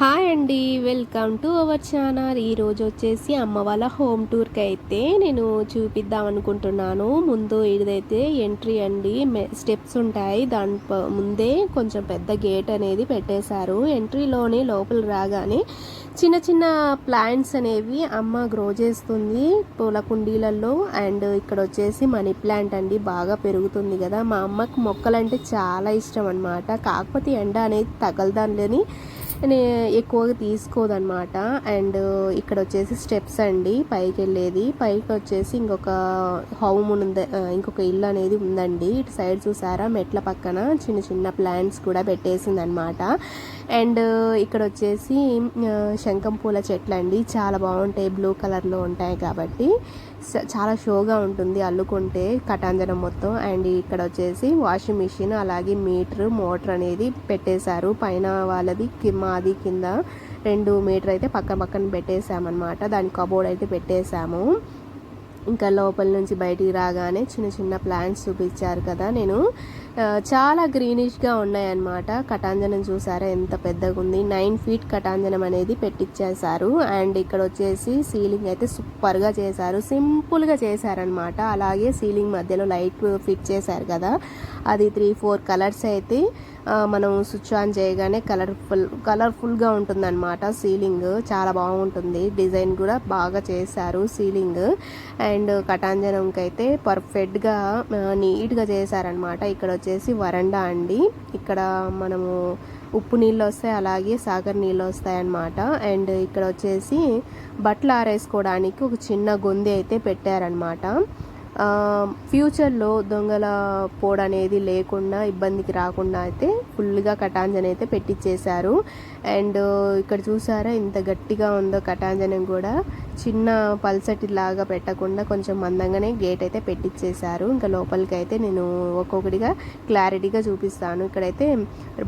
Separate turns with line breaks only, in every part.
Hi అండి, welcome to our channel. ఈరోజు వచ్చేసి అమ్మ వాళ్ళ హోమ్ టూర్కి అయితే నేను చూపిద్దాం అనుకుంటున్నాను. ముందు ఇదైతే ఎంట్రీ అండి, స్టెప్స్ ఉంటాయి. దాని ముందే కొంచెం పెద్ద గేట్ అనేది పెట్టేశారు. ఎంట్రీలోనే లోపల రాగానే చిన్న చిన్న ప్లాంట్స్ అనేవి అమ్మ గ్రో చేస్తుంది పూల కుండీలలో. అండ్ ఇక్కడ వచ్చేసి మనీ ప్లాంట్ అండి, బాగా పెరుగుతుంది కదా. మా అమ్మకు మొక్కలంటే చాలా ఇష్టం అనమాట. కాకపోతే ఎండ అనేది తగలదానిలని ఎక్కువగా తీసుకోదన్నమాట. అండ్ ఇక్కడ వచ్చేసి స్టెప్స్ అండి పైకి వెళ్ళేది. పైకి వచ్చేసి ఇంకొక ఇల్లు అనేది ఉందండి. ఇటు సైడ్ చూసారా, మెట్ల పక్కన చిన్న చిన్న ప్లాంట్స్ కూడా పెట్టేసింది అనమాట. అండ్ ఇక్కడ వచ్చేసి శంఖం పూల చెట్లు అండి, చాలా బాగుంటాయి, బ్లూ కలర్లో ఉంటాయి కాబట్టి చాలా షోగా ఉంటుంది అల్లుకుంటే కటాంజనం మొత్తం. అండ్ ఇక్కడ వచ్చేసి వాషింగ్ మిషన్, అలాగే మోటార్ అనేది పెట్టేశారు. పైన వాళ్ళది మాది కింద 2 మీటర్ అయితే పక్కన పెట్టేసామన్నమాట. దాని కబోర్డ్ అయితే పెట్టేశాము. ఇంకా లోపల నుంచి బయటికి రాగానే చిన్న చిన్న ప్లాంట్స్ చూపించారు కదా, నేను చాలా గ్రీనిష్గా ఉన్నాయన్నమాట. కటాంజనం చూసారా ఎంత పెద్దగా ఉంది, 9 ఫీట్ కటాంజనం అనేది పెట్టించేశారు. అండ్ ఇక్కడ వచ్చేసి సీలింగ్ అయితే సూపర్గా చేశారు, సింపుల్గా చేశారనమాట. అలాగే సీలింగ్ మధ్యలో లైట్ ఫిట్ చేశారు కదా, అది 3-4 కలర్స్ అయితే మనం స్విచ్ ఆన్ చేయగానే కలర్ఫుల్గా ఉంటుందన్నమాట. సీలింగ్ చాలా బాగుంటుంది, డిజైన్ కూడా బాగా చేశారు సీలింగ్. అండ్ కటాంజనంకి అయితే పర్ఫెక్ట్గా నీట్గా చేశారనమాట. ఇక్కడ వచ్చేసి వరండా అండి, ఇక్కడ మనము ఉప్పు నీళ్ళు వస్తాయి, అలాగే సాగర్ నీళ్ళు వస్తాయి అన్నమాట. అండ్ ఇక్కడ వచ్చేసి బట్టలు ఆరేసుకోవడానికి ఒక చిన్న గొంతు అయితే పెట్టారనమాట. ఫ్యూచర్లో దొంగల పోడ అనేది లేకుండా, ఇబ్బందికి రాకుండా అయితే ఫుల్గా కటాంజనం అయితే పెట్టించేశారు. అండ్ ఇక్కడ చూసారా ఎంత గట్టిగా ఉందో కటాంజనం కూడా, చిన్న పల్సటి లాగా పెట్టకుండా కొంచెం మందంగానే గేట్ అయితే పెట్టించేశారు. ఇంకా లోపలికి అయితే నేను ఒక్కొక్కటిగా క్లారిటీగా చూపిస్తాను. ఇక్కడైతే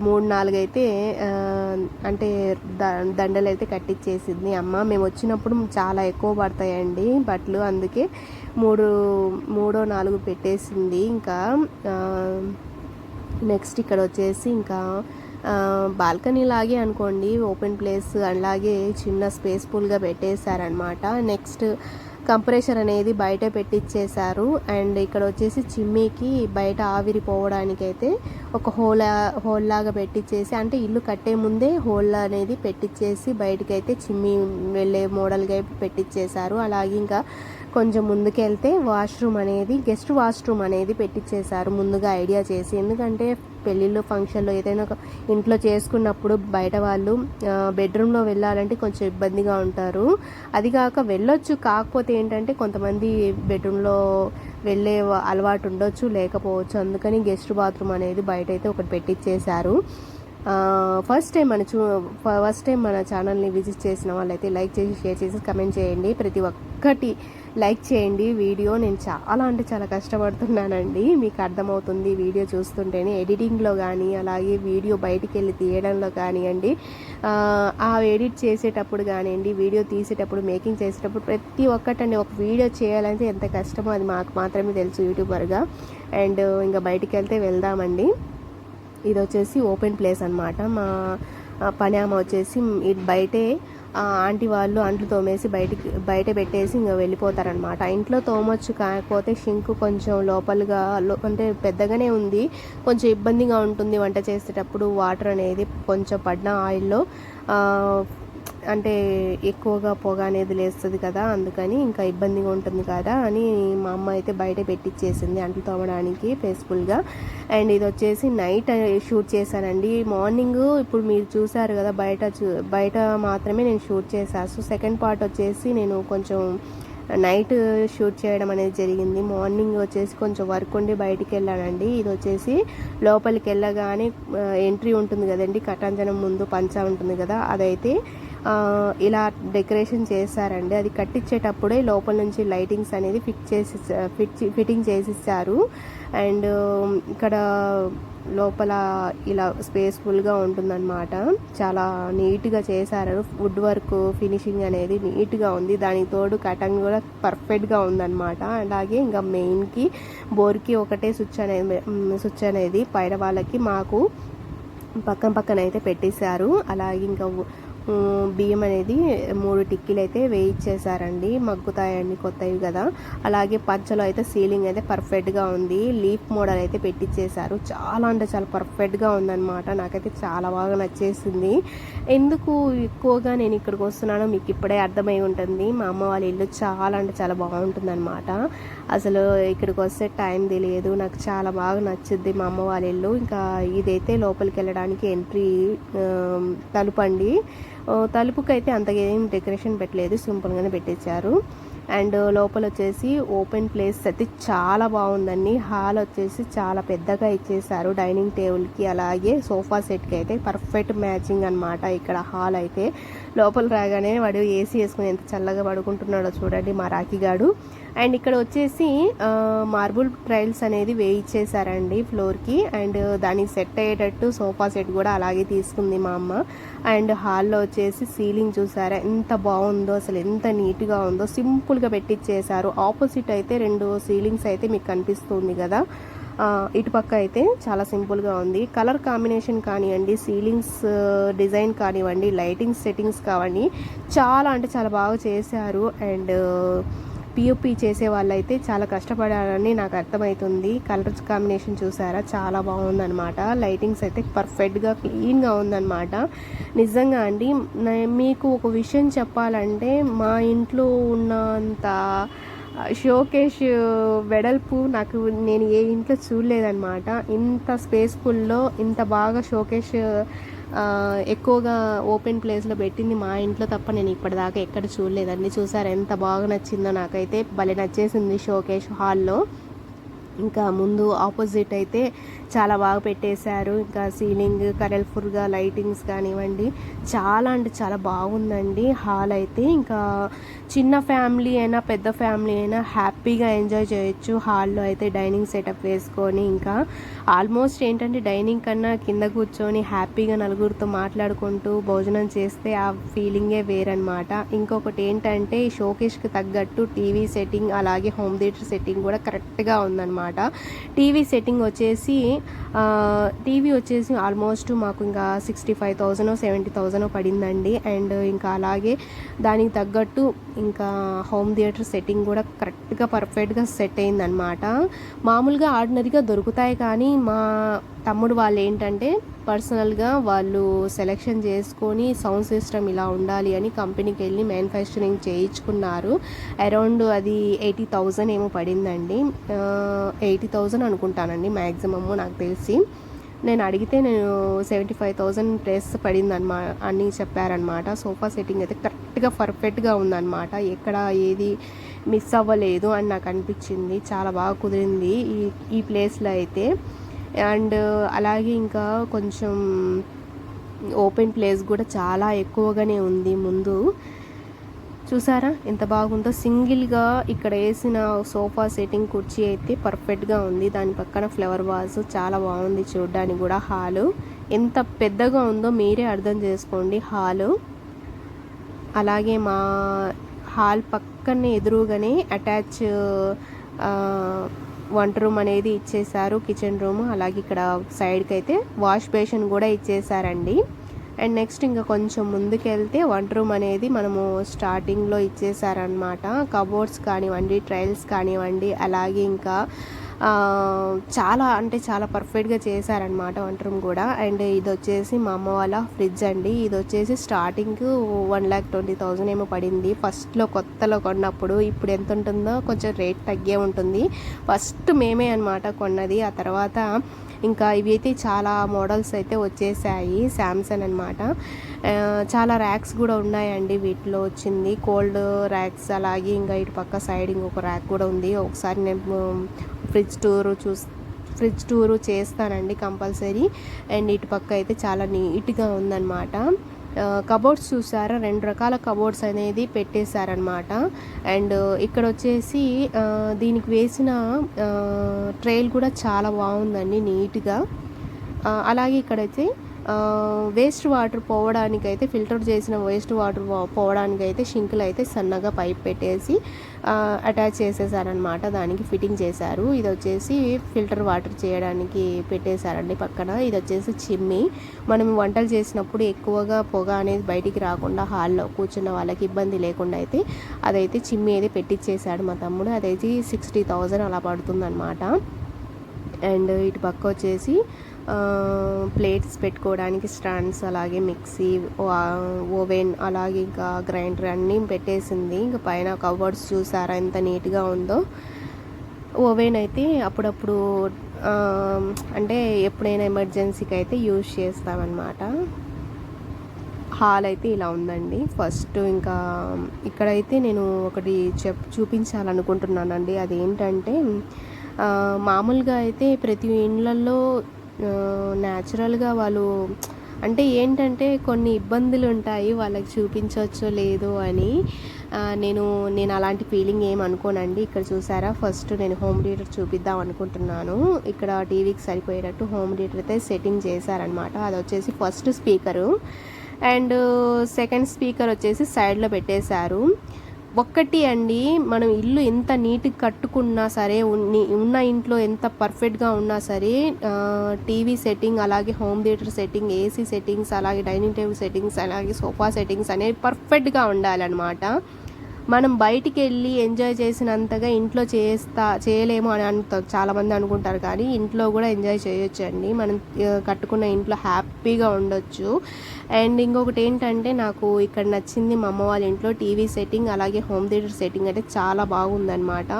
3-4 అయితే అంటే దండలు అయితే కట్టించేసింది అమ్మ. మేము వచ్చినప్పుడు చాలా ఎక్కువ పడతాయండి బట్టలు, అందుకే 3-4 పెట్టేసింది. ఇంకా నెక్స్ట్ ఇక్కడ వచ్చేసి ఇంకా బాల్కనీ లాగే అనుకోండి, ఓపెన్ ప్లేస్, అలాగే చిన్న స్పేస్ఫుల్గా పెట్టేశారనమాట. నెక్స్ట్ కంప్రెషర్ అనేది బయట పెట్టించేశారు. అండ్ ఇక్కడ వచ్చేసి చిమ్మీకి బయట ఆవిరి పోవడానికి అయితే ఒక హోల్ లాగా పెట్టించేసి, అంటే ఇల్లు కట్టే ముందే హోల్ అనేది పెట్టించేసి బయటకైతే చిమ్మి వెళ్ళే మోడల్గా పెట్టించేశారు. అలాగే ఇంకా కొంచెం ముందుకెళ్తే గెస్ట్ వాష్రూమ్ అనేది పెట్టించేశారు ముందుగా ఐడియా చేసి. ఎందుకంటే పెళ్ళిళ్ళు ఫంక్షన్లో ఏదైనా ఇంట్లో చేసుకున్నప్పుడు బయట వాళ్ళు బెడ్రూమ్లో వెళ్ళాలంటే కొంచెం ఇబ్బందిగా ఉంటారు. అది కాక వెళ్ళొచ్చు, కాకపోతే ఏంటంటే కొంతమంది బెడ్రూమ్లో వెళ్ళే అలవాటు ఉండొచ్చు, లేకపోవచ్చు. అందుకని గెస్ట్ బాత్రూమ్ అనేది బయట అయితే ఒకటి పెట్టించేశారు. ఫస్ట్ టైం మన ఛానల్ని విజిట్ చేసిన వాళ్ళైతే లైక్ చేసి, షేర్ చేసి, కమెంట్ చేయండి. ప్రతి ఒక్కటి లైక్ చేయండి. వీడియో నేను చాలా కష్టపడుతున్నానండి, మీకు అర్థమవుతుంది వీడియో చూస్తుంటేనే. ఎడిటింగ్లో కానీ, అలాగే వీడియో బయటికి వెళ్ళి తీయడంలో కానివ్వండి, ఆ ఎడిట్ చేసేటప్పుడు కానివ్వండి, వీడియో తీసేటప్పుడు, మేకింగ్ చేసేటప్పుడు ప్రతి ఒక్కటండి. ఒక వీడియో చేయాలంటే ఎంత కష్టమో అది మాకు మాత్రమే తెలుసు యూట్యూబర్గా. అండ్ ఇంకా బయటికి వెళ్తే వెళ్దామండి. ఇది వచ్చేసి ఓపెన్ ప్లేస్ అనమాట. మా పని ఆమె వచ్చేసి బయటే ఆంటీ వాళ్ళు అంట్లు తోమేసి బయట పెట్టేసి ఇంకా వెళ్ళిపోతారనమాట. ఇంట్లో తోమొచ్చు, కాకపోతే షింక్ కొంచెం లోపలుగా అంటే పెద్దగానే ఉంది, కొంచెం ఇబ్బందిగా ఉంటుంది వంట చేసేటప్పుడు. వాటర్ అనేది కొంచెం పడిన ఆయిల్లో అంటే ఎక్కువగా పొగ అనేది లేస్తుంది కదా, అందుకని ఇంకా ఇబ్బందిగా ఉంటుంది కదా అని మా అమ్మ అయితే బయట పెట్టించేసింది అంట్లు తోమడానికి పీస్ఫుల్గా. అండ్ ఇది వచ్చేసి నైట్ షూట్ చేశానండి. మార్నింగ్ ఇప్పుడు మీరు చూసారు కదా, బయట మాత్రమే నేను షూట్ చేశాను. సో సెకండ్ పార్ట్ వచ్చేసి నేను కొంచెం నైట్ షూట్ చేయడం అనేది జరిగింది. మార్నింగ్ వచ్చేసి కొంచెం వర్క్ ఉండి బయటికి వెళ్ళానండి. ఇది వచ్చేసి లోపలికి వెళ్ళగానే ఎంట్రీ ఉంటుంది కదండి, కటాంజనం ముందు పంచా ఉంటుంది కదా, అదైతే ఇలా డెకరేషన్ చేశారండి. అది కట్టించేటప్పుడే లోపల నుంచి లైటింగ్స్ అనేది ఫిట్టింగ్ చేసిస్తారు. అండ్ ఇక్కడ లోపల ఇలా స్పేస్ఫుల్గా ఉంటుందన్నమాట. చాలా నీట్గా చేశారు, వుడ్ వర్క్ ఫినిషింగ్ అనేది నీట్గా ఉంది. దానికి తోడు కటన్ కూడా పర్ఫెక్ట్గా ఉందన్నమాట. అలాగే ఇంకా మెయిన్కి బోర్కి ఒకటే స్విచ్ అనేది పైన వాళ్ళకి మాకు పక్కన అయితే పెట్టేశారు. అలాగే ఇంకా బియ్యం అనేది 3 టిక్కీలు అయితే వేయించేసారండి. మగ్గుతాయండి కొత్తవి కదా. అలాగే పంచలో అయితే సీలింగ్ అయితే పర్ఫెక్ట్గా ఉంది. లీఫ్ మోడల్ అయితే పెట్టించేశారు. చాలా అంటే చాలా పర్ఫెక్ట్గా ఉందన్నమాట. నాకైతే చాలా బాగా నచ్చేసింది. ఎందుకు ఎక్కువగా నేను ఇక్కడికి వస్తున్నానో మీకు ఇప్పుడే అర్థమై ఉంటుంది. మా అమ్మ వాళ్ళ ఇల్లు చాలా అంటే చాలా బాగుంటుందన్నమాట. అసలు ఇక్కడికి వస్తే టైం తెలియదు. నాకు చాలా బాగా నచ్చుద్ది మా అమ్మ వాళ్ళ ఇల్లు. ఇంకా ఇదైతే లోపలికి వెళ్ళడానికి ఎంట్రీ తలుపు అండి. తలుపుకైతే అంతగా ఏం డెకరేషన్ పెట్టలేదు, సింపుల్గానే పెట్టించారు. అండ్ లోపల వచ్చేసి ఓపెన్ ప్లేస్ అయితే చాలా బాగుందండి. హాల్ వచ్చేసి చాలా పెద్దగా ఇచ్చేసారు. డైనింగ్ టేబుల్కి అలాగే సోఫా సెట్కి అయితే పర్ఫెక్ట్ మ్యాచింగ్ అనమాట. ఇక్కడ హాల్ అయితే లోపల రాగానే వాడు ఏసీ వేసుకుని ఎంత చల్లగా పడుకుంటున్నాడో చూడండి మా రాఖీగాడు. అండ్ ఇక్కడ వచ్చేసి మార్బుల్ ట్రైల్స్ అనేది వేయించేసారండి ఫ్లోర్కి. అండ్ దానికి సెట్ అయ్యేటట్టు సోఫా సెట్ కూడా అలాగే తీసుకుంది మా అమ్మ. అండ్ హాల్లో వచ్చేసి సీలింగ్ చూసారా ఎంత బాగుందో, అసలు ఎంత నీట్గా ఉందో, సింపుల్గా పెట్టించేసారు. ఆపోజిట్ అయితే 2 సీలింగ్స్ అయితే మీకు కనిపిస్తుంది కదా. ఇటుపక్క అయితే చాలా సింపుల్గా ఉంది. కలర్ కాంబినేషన్ కానివ్వండి, సీలింగ్స్ డిజైన్ కానివ్వండి, లైటింగ్ సెట్టింగ్స్ కావండి, చాలా అంటే చాలా బాగా చేశారు. అండ్ పిఓపి చేసే వాళ్ళైతే చాలా కష్టపడాలని నాకు అర్థమవుతుంది. కలర్ కాంబినేషన్ చూసారా చాలా బాగుందనమాట. లైటింగ్స్ అయితే పర్ఫెక్ట్గా క్లీన్గా ఉందన్నమాట. నిజంగా అండి మీకు ఒక విషయం చెప్పాలంటే మా ఇంట్లో ఉన్నంత షోకేష్ వెడల్పు నేను ఏ ఇంట్లో చూడలేదన్నమాట. ఇంత స్పేస్ఫుల్లో ఇంత బాగా షోకేష్ ఎక్కువగా ఓపెన్ ప్లేస్లో పెట్టింది మా ఇంట్లో తప్ప నేను ఇప్పటిదాకా ఎక్కడ చూడలేదండి. చూసారు ఎంత బాగా నచ్చిందో, నాకైతే భలే నచ్చేసింది షోకేష్ హాల్లో. ఇంకా ముందు ఆపోజిట్ అయితే చాలా బాగా పెట్టేశారు. ఇంకా సీలింగ్ కలర్ఫుల్గా లైటింగ్స్ కానివ్వండి చాలా అంటే చాలా బాగుందండి హాల్ అయితే. ఇంకా చిన్న ఫ్యామిలీ అయినా పెద్ద ఫ్యామిలీ అయినా హ్యాపీగా ఎంజాయ్ చేయొచ్చు హాల్లో అయితే డైనింగ్ సెటప్ వేసుకొని. ఇంకా ఆల్మోస్ట్ ఏంటంటే డైనింగ్ కన్నా కింద కూర్చొని హ్యాపీగా నలుగురితో మాట్లాడుకుంటూ భోజనం చేస్తే ఆ ఫీలింగే వేరనమాట. ఇంకొకటి ఏంటంటే ఈ షోకేష్కి తగ్గట్టు టీవీ సెట్టింగ్ అలాగే హోమ్ థియేటర్ సెట్టింగ్ కూడా కరెక్ట్గా ఉందన్నమాట. టీవీ సెట్టింగ్ వచ్చేసి ఆల్మోస్ట్ మాకు ఇంకా 65,000 70,000 పడిందండి. అండ్ ఇంకా అలాగే దానికి తగ్గట్టు ఇంకా హోమ్ థియేటర్ సెట్టింగ్ కూడా కరెక్ట్గా పర్ఫెక్ట్గా సెట్ అయిందనమాట. మామూలుగా ఆర్డినరీగా దొరుకుతాయి కానీ మా తమ్ముడు వాళ్ళు ఏంటంటే పర్సనల్గా వాళ్ళు సెలెక్షన్ చేసుకొని సౌండ్ సిస్టమ్ ఇలా ఉండాలి అని కంపెనీకి వెళ్ళి మ్యానుఫ్యాక్చరింగ్ చేయించుకున్నారు. అరౌండ్ అది 80,000 ఏమో పడిందండి. 80,000 అనుకుంటానండి మ్యాక్సిమమ్ నాకు తెలిసి. నేను అడిగితే 75,000 ప్లస్ పడిందన్నమా అని చెప్పారనమాట. సోఫా సెట్టింగ్ అయితే కరెక్ట్గా పర్ఫెక్ట్గా ఉందన్నమాట. ఎక్కడ ఏది మిస్ అవ్వలేదు అని నాకు అనిపించింది. చాలా బాగా కుదిరింది ఈ ప్లేస్లో అయితే. అండ్ అలాగే ఇంకా కొంచెం ఓపెన్ ప్లేస్ కూడా చాలా ఎక్కువగానే ఉంది ముందు. చూసారా ఎంత బాగుందో. సింగిల్గా ఇక్కడ వేసిన సోఫా సెట్టింగ్ కుర్చీ అయితే పర్ఫెక్ట్గా ఉంది. దాని పక్కన ఫ్లవర్ వాజ్ చాలా బాగుంది చూడడానికి కూడా. హాలు ఎంత పెద్దగా ఉందో మీరే అర్థం చేసుకోండి హాలు. అలాగే మా హాల్ పక్కనే ఎదురుగానే అటాచ్ వంట రూమ్ అనేది ఇచ్చేసారు, కిచెన్ రూమ్. అలాగే ఇక్కడ సైడ్కి అయితే వాష్ బేసిన్ కూడా ఇచ్చేసారండి. అండ్ నెక్స్ట్ ఇంకా కొంచెం ముందుకు వెళ్తే వంట రూమ్ అనేది మనము స్టార్టింగ్లో ఇచ్చేసారనమాట. కబోర్డ్స్ కానివ్వండి, ట్రైల్స్ కానివ్వండి, అలాగే ఇంకా చాలా అంటే చాలా పర్ఫెక్ట్గా చేశారనమాట వంట రూమ్ కూడా. అండ్ ఇది వచ్చేసి మా అమ్మ వాళ్ళ ఫ్రిడ్జ్ అండి. ఇది వచ్చేసి స్టార్టింగ్ 1,20,000 ఏమో పడింది ఫస్ట్లో కొత్తలో కొన్నప్పుడు. ఇప్పుడు ఎంత ఉంటుందో కొంచెం రేట్ తగ్గే ఉంటుంది. ఫస్ట్ మేమే అనమాట కొన్నది. ఆ తర్వాత ఇంకా ఇవి అయితే చాలా మోడల్స్ అయితే వచ్చేసాయి. శాంసంగ్ అనమాట. చాలా ర్యాక్స్ కూడా ఉన్నాయండి వీటిలో వచ్చింది. కోల్డ్ ర్యాక్స్ అలాగే ఇంకా ఇటు పక్క సైడ్ ఇంకొక ర్యాక్ కూడా ఉంది. ఒకసారి నేను ఫ్రిడ్జ్ టూరు చేస్తానండి కంపల్సరీ. అండ్ ఇటు పక్క అయితే చాలా నీట్గా ఉందన్నమాట. కబోర్డ్స్ చూసారా 2 రకాల కబోర్డ్స్ అనేది పెట్టేశారనమాట. అండ్ ఇక్కడ వచ్చేసి దీనికి వేసిన ట్రైల్ కూడా చాలా బాగుందండి నీట్గా. అలాగే ఇక్కడైతే వేస్ట్ వాటర్ పోవడానికైతే ఫిల్టర్ చేసిన వేస్ట్ వాటర్ పోవడానికైతే షింకులు అయితే సన్నగా పైప్ పెట్టేసి అటాచ్ చేసేసారనమాట, దానికి ఫిట్టింగ్ చేశారు. ఇది వచ్చేసి ఫిల్టర్ వాటర్ చేయడానికి పెట్టేశారండి పక్కన. ఇది వచ్చేసి చిమ్మి, మనం వంటలు చేసినప్పుడు ఎక్కువగా పొగ అనేది బయటికి రాకుండా హాల్లో కూర్చున్న వాళ్ళకి ఇబ్బంది లేకుండా అయితే అదైతే చిమ్మి అయితే పెట్టించేశాడు మా తమ్ముడు. అదైతే 60,000 అలా పడుతుందన్నమాట. అండ్ ఇటు పక్క వచ్చేసి ప్లేట్స్ పెట్టుకోవడానికి స్టాండ్స్, అలాగే మిక్సీ, ఓవెన్, అలాగే ఇంకా గ్రైండర్ అన్నీ పెట్టేసింది. ఇంకా పైన కవర్స్ చూసారా ఎంత నీట్గా ఉందో. ఓవెన్ అయితే అప్పుడప్పుడు అంటే ఎప్పుడైనా ఎమర్జెన్సీకి అయితే యూజ్ చేస్తామన్నమాట. హాల్ అయితే ఇలా ఉందండి. ఫస్ట్ ఇంకా ఇక్కడైతే నేను ఒకటి చూపించాలనుకుంటున్నానండి. అదేంటంటే మామూలుగా అయితే ప్రతి ఇళ్ళల్లో న్యాచురల్గా వాళ్ళు అంటే ఏంటంటే కొన్ని ఇబ్బందులు ఉంటాయి, వాళ్ళకి చూపించవచ్చో లేదో అని. నేను అలాంటి ఫీలింగ్ ఏమనుకోనండి. ఇక్కడ చూసారా, ఫస్ట్ నేను హోమ్ థియేటర్ చూపిద్దాం అనుకుంటున్నాను. ఇక్కడ టీవీకి సరిపోయేటట్టు హోమ్ థియేటర్ అయితే సెట్టింగ్ చేశారనమాట. అది వచ్చేసి first speaker and second speaker వచ్చేసి సైడ్లో పెట్టేశారు. ఒక్కటి అండి, మనం ఇల్లు ఎంత నీట్గా కట్టుకున్నా సరే, ఉన్న ఇంట్లో ఎంత పర్ఫెక్ట్గా ఉన్నా సరే, టీవీ సెట్టింగ్, అలాగే home theatre setting, AC settings, అలాగే డైనింగ్ టేబుల్ సెట్టింగ్స్, అలాగే సోఫా సెట్టింగ్స్ అనేవి పర్ఫెక్ట్గా ఉండాలన్నమాట. మనం బయటికి వెళ్ళి ఎంజాయ్ చేసినంతగా ఇంట్లో చేయలేము అని చాలామంది అనుకుంటారు, కానీ ఇంట్లో కూడా ఎంజాయ్ చేయొచ్చండి. మనం కట్టుకున్న ఇంట్లో హ్యాపీగా ఉండొచ్చు. అండ్ ఇంకొకటి ఏంటంటే నాకు ఇక్కడ నచ్చింది, మా అమ్మ వాళ్ళ ఇంట్లో టీవీ సెట్టింగ్, అలాగే హోమ్ థియేటర్ సెట్టింగ్ అయితే చాలా బాగుందన్నమాట.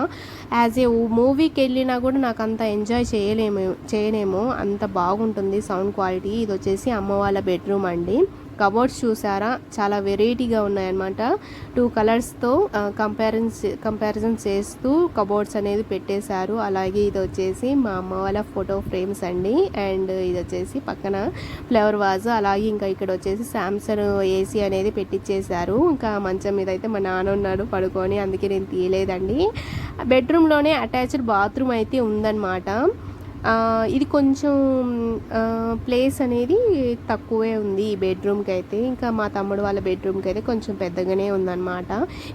యాజ్ ఏ మూవీకి వెళ్ళినా కూడా నాకు అంత ఎంజాయ్ చేయలేము, అంత బాగుంటుంది సౌండ్ క్వాలిటీ. ఇది వచ్చేసి అమ్మ వాళ్ళ బెడ్రూమ్ అండి. కబోర్డ్స్ చూసారా, చాలా వెరైటీగా ఉన్నాయన్నమాట. 2 కలర్స్తో కంపారిజన్ చేస్తూ కబోర్డ్స్ అనేది పెట్టేశారు. అలాగే ఇది వచ్చేసి మా అమ్మ వాళ్ళ ఫోటో ఫ్రేమ్స్ అండి. అండ్ ఇది వచ్చేసి పక్కన ఫ్లవర్ వాజ్, అలాగే ఇంకా ఇక్కడ వచ్చేసి శాంసంగ్ ఏసీ అనేది పెట్టించేశారు. ఇంకా మంచం మీద అయితే మా నాన్న ఉన్నాడు పడుకొని, అందుకే నేను తీయలేదండి. బెడ్రూమ్లోనే అటాచ్డ్ బాత్రూమ్ అయితే ఉందన్నమాట. ఇది కొంచెం ప్లేస్ అనేది తక్కువే ఉంది ఈ బెడ్రూమ్కి అయితే. ఇంకా మా తమ్ముడు వాళ్ళ బెడ్రూమ్కి అయితే కొంచెం పెద్దగానే ఉందన్నమాట.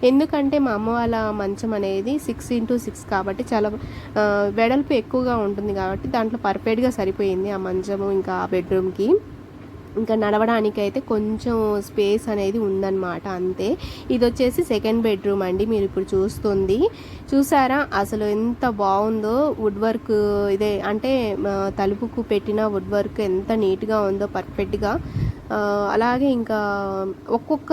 ఎందుకంటే మా అమ్మ వాళ్ళ మంచం అనేది 6x6 కాబట్టి చాలా వెడల్పు ఎక్కువగా ఉంటుంది కాబట్టి దాంట్లో పర్ఫెక్ట్గా సరిపోయింది ఆ మంచము ఇంకా ఆ బెడ్రూమ్కి. ఇంకా నడవడానికి అయితే కొంచెం స్పేస్ అనేది ఉందన్నమాట, అంతే. ఇది వచ్చేసి సెకండ్ బెడ్రూమ్ అండి, మీరు ఇప్పుడు చూసారా అసలు ఎంత బాగుందో. వుడ్ వర్క్ ఇదే అంటే తలుపుకు పెట్టిన వుడ్ వర్క్ ఎంత నీట్గా ఉందో పర్ఫెక్ట్గా. అలాగే ఇంకా ఒక్కొక్క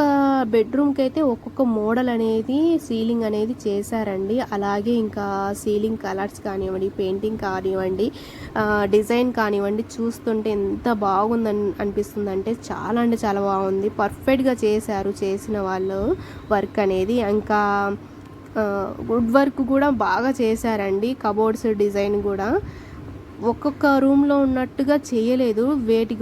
బెడ్రూమ్కి అయితే ఒక్కొక్క మోడల్ అనేది సీలింగ్ అనేది చేశారండి. అలాగే ఇంకా సీలింగ్ కలర్స్ కానివ్వండి, పెయింటింగ్ కానివ్వండి, డిజైన్ కానివ్వండి, చూస్తుంటే ఎంత బాగుందని అనిపిస్తుంది అంటే చాలా అంటే చాలా బాగుంది. పర్ఫెక్ట్గా చేసిన వాళ్ళు వర్క్ అనేది. ఇంకా వుడ్ వర్క్ కూడా బాగా చేశారండి. కబోర్డ్స్ డిజైన్ కూడా ఒక్కొక్క రూమ్లో ఉన్నట్టుగా చేయలేదు,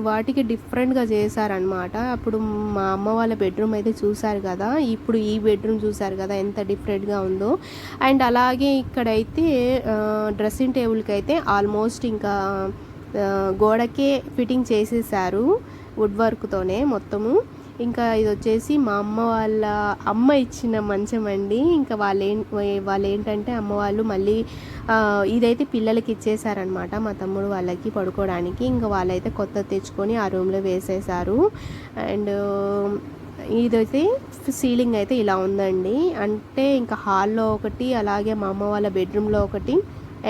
వాటికి డిఫరెంట్గా చేశారనమాట. అప్పుడు మా అమ్మ వాళ్ళ బెడ్రూమ్ అయితే చూసారు కదా, ఇప్పుడు ఈ బెడ్రూమ్ చూసారు కదా ఎంత డిఫరెంట్గా ఉందో. అండ్ అలాగే ఇక్కడైతే డ్రెస్సింగ్ టేబుల్కి అయితే ఆల్మోస్ట్ ఇంకా గోడకే ఫిట్టింగ్ చేసేసారు వుడ్ వర్క్తోనే మొత్తము. ఇంకా ఇది వచ్చేసి మా అమ్మ వాళ్ళ అమ్మ ఇచ్చిన మంచం అండి. ఇంకా వాళ్ళు ఏంటంటే అమ్మ వాళ్ళు మళ్ళీ ఇదైతే పిల్లలకి ఇచ్చేసారనమాట, మా తమ్ముడు వాళ్ళకి పడుకోవడానికి. ఇంకా వాళ్ళైతే కొత్త తెచ్చుకొని ఆ రూమ్లో వేసేసారు. అండ్ ఇదైతే సీలింగ్ అయితే ఇలా ఉందండి. అంటే ఇంకా హాల్లో ఒకటి, అలాగే మా అమ్మ వాళ్ళ బెడ్రూమ్లో ఒకటి,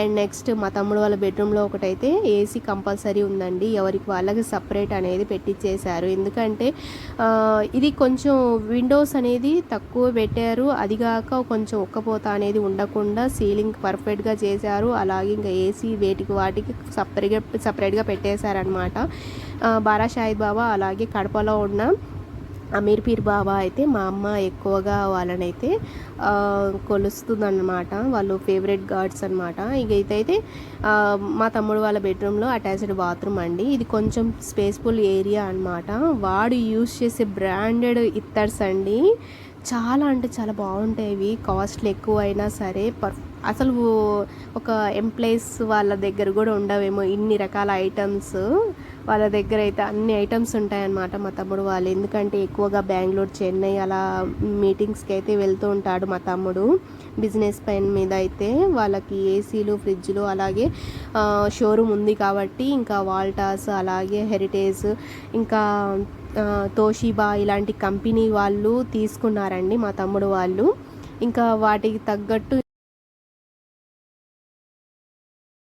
అండ్ నెక్స్ట్ మా తమ్ముడు వాళ్ళ బెడ్రూమ్లో ఒకటైతే ఏసీ కంపల్సరీ ఉందండి. ఎవరికి వాళ్ళకి సపరేట్ అనేది పెట్టించేశారు. ఎందుకంటే ఇది కొంచెం విండోస్ అనేది తక్కువ పెట్టారు, అదిగాక కొంచెం ఉక్కపోత అనేది ఉండకుండా సీలింగ్ పర్ఫెక్ట్గా చేశారు. అలాగే ఇంకా ఏసీ వాటికి సపరేట్గా పెట్టేశారనమాట. బారా షాహిద్ బాబా అలాగే కడపలో ఉన్న అమీర్ పీర్ బాబా అయితే మా అమ్మ ఎక్కువగా వాళ్ళనైతే కొలుస్తుందన్నమాట, వాళ్ళు ఫేవరెట్ గాడ్స్ అనమాట. ఇక ఇదైతే మా తమ్ముడు వాళ్ళ బెడ్రూమ్లో అటాచ్డ్ బాత్రూమ్ అండి. ఇది కొంచెం స్పేస్ఫుల్ ఏరియా అనమాట. వాడు యూజ్ చేసే బ్రాండెడ్ ఇత్తర్స్ అండి, చాలా అంటే చాలా బాగుంటాయి. ఇవి కాస్ట్లు ఎక్కువ అయినా సరే అసలు ఒక ఎంప్లాయీస్ వాళ్ళ దగ్గర కూడా ఉండవేమో ఇన్ని రకాల ఐటమ్స్. వాళ్ళ దగ్గర అయితే అన్ని ఐటమ్స్ ఉంటాయన్నమాట మా తమ్ముడు వాళ్ళు. ఎందుకంటే ఎక్కువగా బెంగళూరు, చెన్నై అలా మీటింగ్స్కి అయితే వెళ్తూ ఉంటాడు మా తమ్ముడు. బిజినెస్ పైన మీద అయితే వాళ్ళకి ఏసీలు, ఫ్రిడ్జ్లు అలాగే షోరూమ్ ఉంది కాబట్టి ఇంకా వాల్టాస్ అలాగే హెరిటేజ్ ఇంకా తోషిబా ఇలాంటి కంపెనీ వాళ్ళు తీసుకున్నారండి మా తమ్ముడు వాళ్ళు. ఇంకా వాటికి తగ్గట్టు